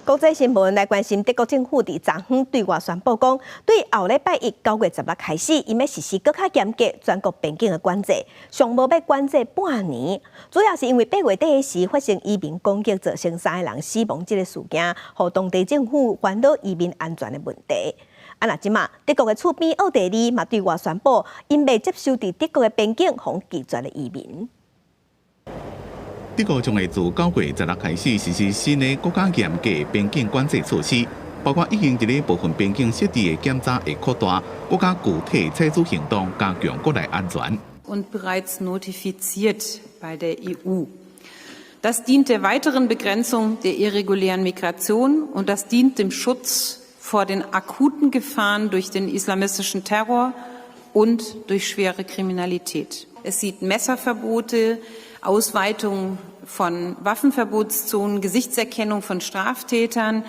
国际新闻来关心，德国政府伫昨昏对外宣布讲，对后礼拜一9月16开始，因要实施更较严格全国边境的管制，上无要管制半年。主要是因为8月底时发生移民攻击，造成3个人死亡这个事件，互当地政府烦恼移民安全的问题。那即马德国的厝边奥地利嘛对外宣布，因未接受伫德国的边境防拒绝的移民。 德国将会自9月16开始实施新的国家严格边境管制措施，包括已经伫咧部分边境设置的检查会扩大，国家具体采取行动，加强国内安全。 Und bereits notifiziert bei der EU. Das dient der weiteren Begrenzung der irregulären Migration und das dient dem Schutz vor den akuten Gefahren durch den islamistischen Terror und durch schwere Kriminalität. Es sieht Messerverbote, Ausweitung von Waffenverbotszonen, Gesichtserkennung von Straftätern,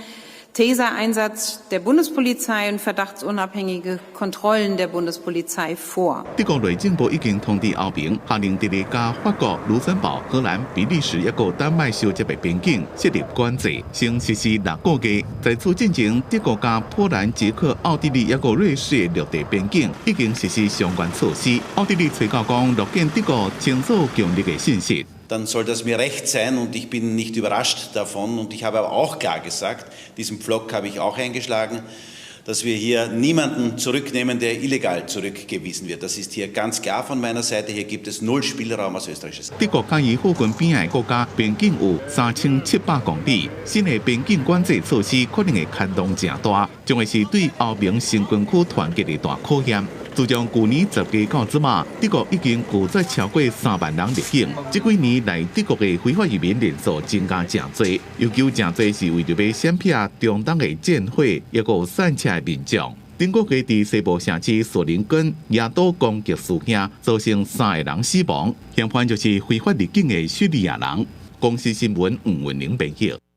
Taser-Einsatz der Bundespolizei und verdachtsunabhängige Kontrollen der Bundespolizei vor. 德国内政部已经通知欧盟，下令伫咧加法国、卢森堡、荷兰、比利时抑个丹麦相接的边境设立管制，先实施6个月。在此进前，德国加波兰、捷克、奥地利抑个瑞士的陆地边境已经实施相关措施。奥地利催告讲，录见德国清楚强烈的信息。 dann soll das mir recht sein und ich bin nicht überrascht davon. Und ich habe aber auch klar gesagt, diesen Pflock habe ich auch eingeschlagen, dass wir hier niemanden zurücknehmen, der illegal zurückgewiesen wird. Das ist hier ganz klar von meiner Seite. Hier gibt es null Spielraum aus österreichischer Seite. 德国甲伊附近边的国家边境有3700公里，新的边境管制措施可能会牵动正大，将会是对欧盟新军区团结的大考验。 自从去年10月到即马，德国已经拒绝超过3万人入境。这几年来，德国的非法移民人数增加真多，尤其真多是为着要闪避中东的战火，也有散车的民众。中国各地西部城市索林根野岛攻击事件，造成3个人死亡，嫌犯就是非法入境的叙利亚人。公司新闻吴文玲报道。